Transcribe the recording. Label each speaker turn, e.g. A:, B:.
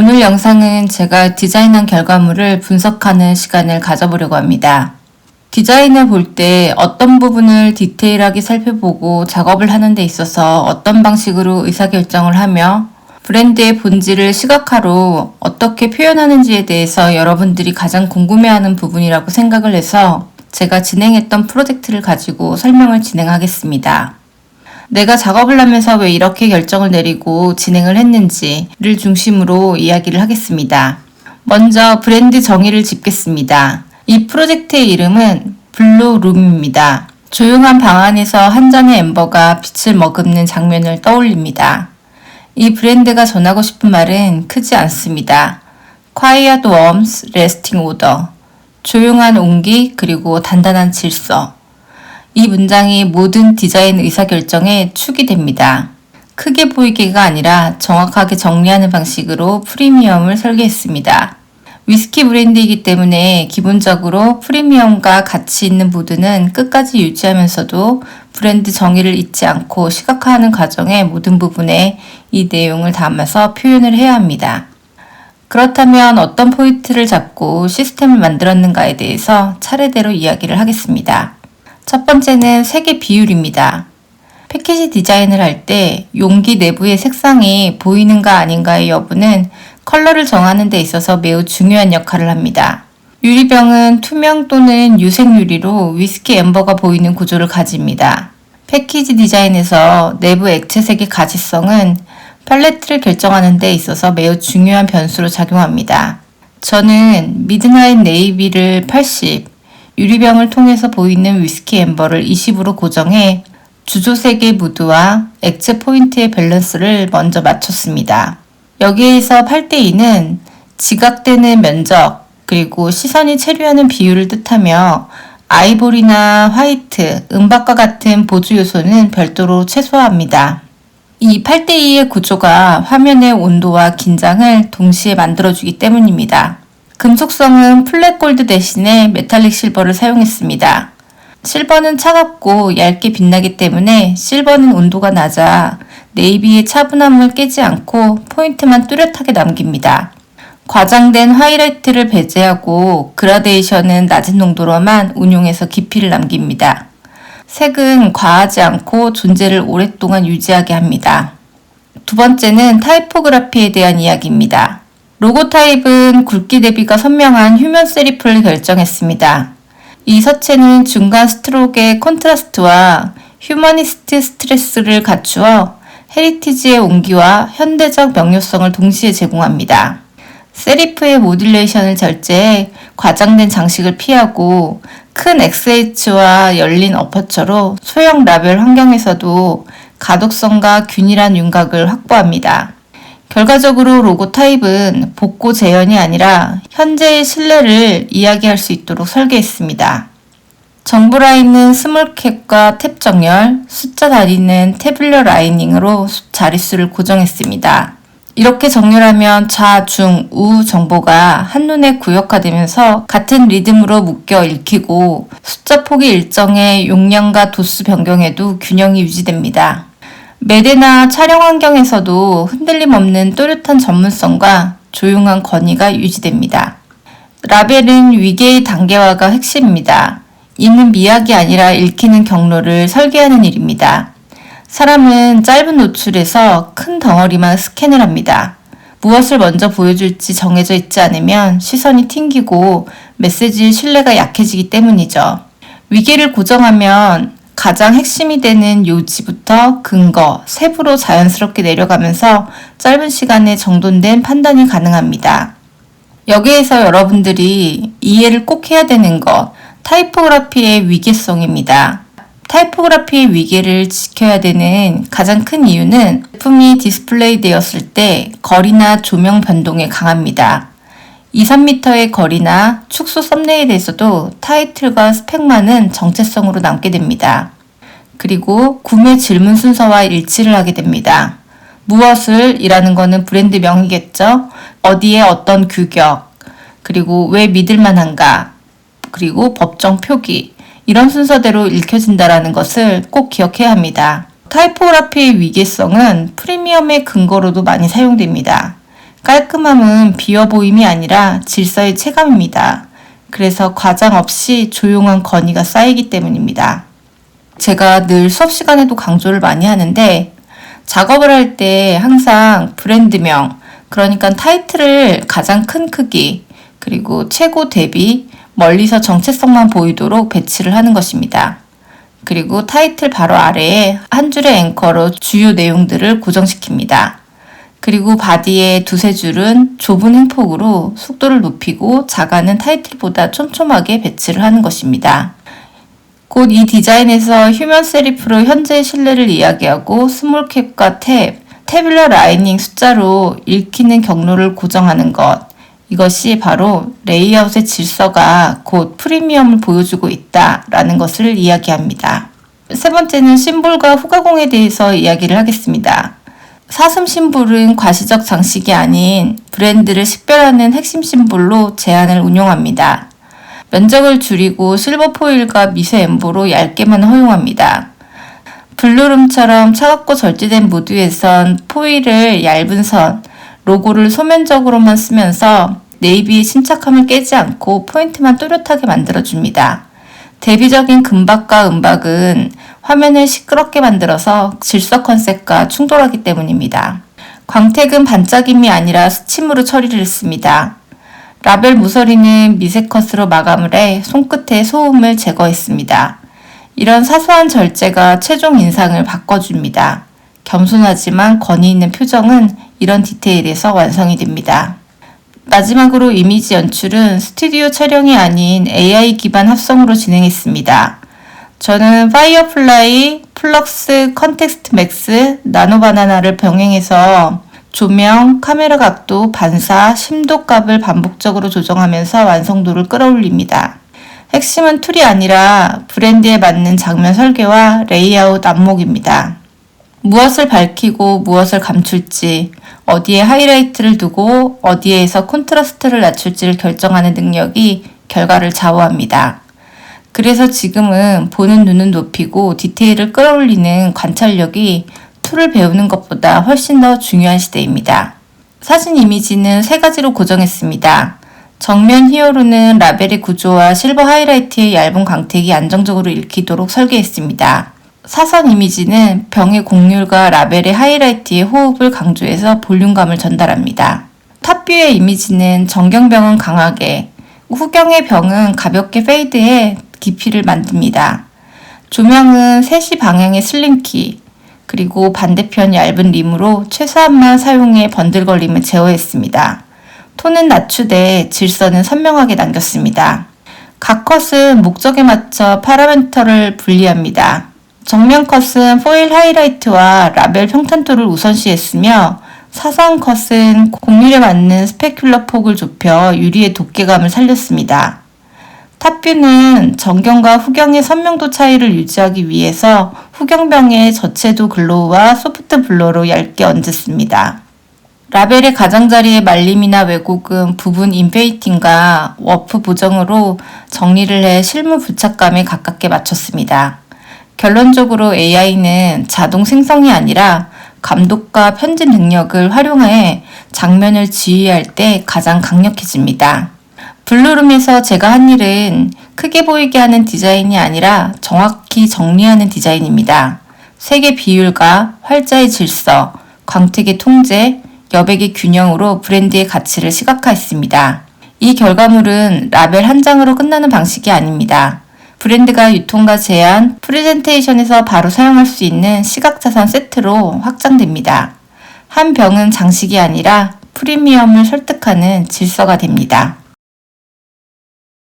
A: 오늘 영상은 제가 디자인한 결과물을 분석하는 시간을 가져보려고 합니다. 디자인을 볼 때 어떤 부분을 디테일하게 살펴보고 작업을 하는 데 있어서 어떤 방식으로 의사결정을 하며 브랜드의 본질을 시각화로 어떻게 표현하는지에 대해서 여러분들이 가장 궁금해하는 부분이라고 생각을 해서 제가 진행했던 프로젝트를 가지고 설명을 진행하겠습니다. 내가 작업을 하면서 왜 이렇게 결정을 내리고 진행을 했는지를 중심으로 이야기를 하겠습니다. 먼저 브랜드 정의를 짚겠습니다. 이 프로젝트의 이름은 블루룸입니다. 조용한 방 안에서 한 잔의 엠버가 빛을 머금는 장면을 떠올립니다. 이 브랜드가 전하고 싶은 말은 크지 않습니다. Quiet Warmth, Lasting Order. 조용한 온기 그리고 단단한 질서. 이 문장이 모든 디자인 의사결정의 축이 됩니다. 크게 보이게가 아니라 정확하게 정리하는 방식으로 프리미엄을 설계했습니다. 위스키 브랜드이기 때문에 기본적으로 프리미엄과 가치 있는 무드는 끝까지 유지하면서도 브랜드 정의를 잊지 않고 시각화하는 과정의 모든 부분에 이 내용을 담아서 표현을 해야 합니다. 그렇다면 어떤 포인트를 잡고 시스템을 만들었는가에 대해서 차례대로 이야기를 하겠습니다. 첫 번째는 색의 비율입니다. 패키지 디자인을 할 때 용기 내부의 색상이 보이는가 아닌가의 여부는 컬러를 정하는 데 있어서 매우 중요한 역할을 합니다. 유리병은 투명 또는 유색 유리로 위스키 엠버가 보이는 구조를 가집니다. 패키지 디자인에서 내부 액체색의 가시성은 팔레트를 결정하는 데 있어서 매우 중요한 변수로 작용합니다. 저는 미드나잇 네이비를 80, 유리병을 통해서 보이는 위스키 엠버를 20으로 고정해 주조색의 무드와 액체 포인트의 밸런스를 먼저 맞췄습니다. 여기에서 8:2는 지각되는 면적 그리고 시선이 체류하는 비율을 뜻하며 아이보리나 화이트, 은박과 같은 보조 요소는 별도로 최소화합니다. 이 8:2의 구조가 화면의 온도와 긴장을 동시에 만들어주기 때문입니다. 금속성은 플랫골드 대신에 메탈릭 실버를 사용했습니다. 실버는 차갑고 얇게 빛나기 때문에 실버는 온도가 낮아 네이비의 차분함을 깨지 않고 포인트만 뚜렷하게 남깁니다. 과장된 하이라이트를 배제하고 그라데이션은 낮은 농도로만 운용해서 깊이를 남깁니다. 색은 과하지 않고 존재를 오랫동안 유지하게 합니다. 두 번째는 타이포그라피에 대한 이야기입니다. 로고 타입은 굵기 대비가 선명한 휴먼 세리프를 결정했습니다. 이 서체는 중간 스트로크의 콘트라스트와 휴머니스트 스트레스를 갖추어 헤리티지의 온기와 현대적 명료성을 동시에 제공합니다. 세리프의 모듈레이션을 절제해 과장된 장식을 피하고 큰 XH와 열린 어퍼처로 소형 라벨 환경에서도 가독성과 균일한 윤곽을 확보합니다. 결과적으로 로고 타입은 복고 재현이 아니라 현재의 실내를 이야기할 수 있도록 설계했습니다. 정부 라인은 스몰캡과 탭 정렬, 숫자 다리는 태블러 라이닝으로 자릿수를 고정했습니다. 이렇게 정렬하면 좌, 중, 우 정보가 한눈에 구역화되면서 같은 리듬으로 묶여 읽히고 숫자 폭이 일정해 용량과 도수 변경에도 균형이 유지됩니다. 매대나 촬영 환경에서도 흔들림 없는 또렷한 전문성과 조용한 권위가 유지됩니다. 라벨은 위계의 단계화가 핵심입니다. 읽는 미학이 아니라 읽히는 경로를 설계하는 일입니다. 사람은 짧은 노출에서 큰 덩어리만 스캔을 합니다. 무엇을 먼저 보여줄지 정해져 있지 않으면 시선이 튕기고 메시지의 신뢰가 약해지기 때문이죠. 위계를 고정하면 가장 핵심이 되는 요지부터 근거, 세부로 자연스럽게 내려가면서 짧은 시간에 정돈된 판단이 가능합니다. 여기에서 여러분들이 이해를 꼭 해야 되는 것, 타이포그라피의 위계성입니다. 타이포그라피의 위계를 지켜야 되는 가장 큰 이유는 제품이 디스플레이 되었을 때 거리나 조명 변동에 강합니다. 2-3m의 거리나 축소 썸네일에서도 타이틀과 스펙만은 정체성으로 남게 됩니다. 그리고 구매 질문 순서와 일치를 하게 됩니다. 무엇을 이라는 거는 브랜드 명이겠죠. 어디에 어떤 규격, 그리고 왜 믿을만한가, 그리고 법정 표기 이런 순서대로 읽혀진다는 것을 꼭 기억해야 합니다. 타이포그라피의 위계성은 프리미엄의 근거로도 많이 사용됩니다. 깔끔함은 비어 보임이 아니라 질서의 체감입니다. 그래서 과장 없이 조용한 건의가 쌓이기 때문입니다. 제가 늘 수업 시간에도 강조를 많이 하는데 작업을 할 때 항상 브랜드명, 그러니까 타이틀을 가장 큰 크기, 그리고 최고 대비, 멀리서 정체성만 보이도록 배치를 하는 것입니다. 그리고 타이틀 바로 아래에 한 줄의 앵커로 주요 내용들을 고정시킵니다. 그리고 바디의 두세 줄은 좁은 행폭으로 속도를 높이고 자가는 타이틀보다 촘촘하게 배치를 하는 것입니다. 곧 이 디자인에서 휴먼 세리프로 현재의 실내를 이야기하고 스몰캡과 태블러 라이닝 숫자로 읽히는 경로를 고정하는 것, 이것이 바로 레이아웃의 질서가 곧 프리미엄을 보여주고 있다라는 것을 이야기합니다. 세 번째는 심볼과 후가공에 대해서 이야기를 하겠습니다. 사슴 심볼은 과시적 장식이 아닌 브랜드를 식별하는 핵심 심볼로 제한을 운용합니다. 면적을 줄이고 실버 포일과 미세 엠보로 얇게만 허용합니다. 블루룸처럼 차갑고 절제된 무드에선 포일을 얇은 선, 로고를 소면적으로만 쓰면서 네이비의 침착함을 깨지 않고 포인트만 또렷하게 만들어줍니다. 대비적인 금박과 은박은 화면을 시끄럽게 만들어서 질서 컨셉과 충돌하기 때문입니다. 광택은 반짝임이 아니라 스침으로 처리를 했습니다. 라벨 모서리는 미세 컷으로 마감을 해 손끝의 소음을 제거했습니다. 이런 사소한 절제가 최종 인상을 바꿔줍니다. 겸손하지만 권위 있는 표정은 이런 디테일에서 완성이 됩니다. 마지막으로 이미지 연출은 스튜디오 촬영이 아닌 AI 기반 합성으로 진행했습니다. 저는 파이어플라이, 플럭스, 컨텍스트 맥스, 나노바나나를 병행해서 조명, 카메라 각도, 반사, 심도값을 반복적으로 조정하면서 완성도를 끌어올립니다. 핵심은 툴이 아니라 브랜드에 맞는 장면 설계와 레이아웃 안목입니다. 무엇을 밝히고 무엇을 감출지, 어디에 하이라이트를 두고 어디에서 콘트라스트를 낮출지를 결정하는 능력이 결과를 좌우합니다. 그래서 지금은 보는 눈은 높이고 디테일을 끌어올리는 관찰력이 툴을 배우는 것보다 훨씬 더 중요한 시대입니다. 사진 이미지는 세 가지로 고정했습니다. 정면 히어로는 라벨의 구조와 실버 하이라이트의 얇은 광택이 안정적으로 읽히도록 설계했습니다. 사선 이미지는 병의 곡률과 라벨의 하이라이트의 호흡을 강조해서 볼륨감을 전달합니다. 탑뷰의 이미지는 정경병은 강하게, 후경의 병은 가볍게 페이드해 깊이를 만듭니다. 조명은 3시 방향의 슬림키, 그리고 반대편 얇은 림으로 최소한만 사용해 번들거림을 제어했습니다. 톤은 낮추되 질서는 선명하게 남겼습니다. 각 컷은 목적에 맞춰 파라미터를 분리합니다. 정면 컷은 포일 하이라이트와 라벨 평탄도를 우선시했으며 사선 컷은 곡률에 맞는 스페큘러 폭을 좁혀 유리의 도께감을 살렸습니다. 탑뷰는 정경과 후경의 선명도 차이를 유지하기 위해서 후경병의 저채도 글로우와 소프트 블러로 얇게 얹었습니다. 라벨의 가장자리의 말림이나 왜곡은 부분 인페이팅과 워프 보정으로 정리를 해 실무 부착감에 가깝게 맞췄습니다. 결론적으로 AI는 자동 생성이 아니라 감독과 편집 능력을 활용해 장면을 지휘할 때 가장 강력해집니다. 블루룸에서 제가 한 일은 크게 보이게 하는 디자인이 아니라 정확히 정리하는 디자인입니다. 색의 비율과 활자의 질서, 광택의 통제, 여백의 균형으로 브랜드의 가치를 시각화했습니다. 이 결과물은 라벨 한 장으로 끝나는 방식이 아닙니다. 브랜드가 유통과 제안, 프레젠테이션에서 바로 사용할 수 있는 시각자산 세트로 확장됩니다. 한 병은 장식이 아니라 프리미엄을 설득하는 질서가 됩니다.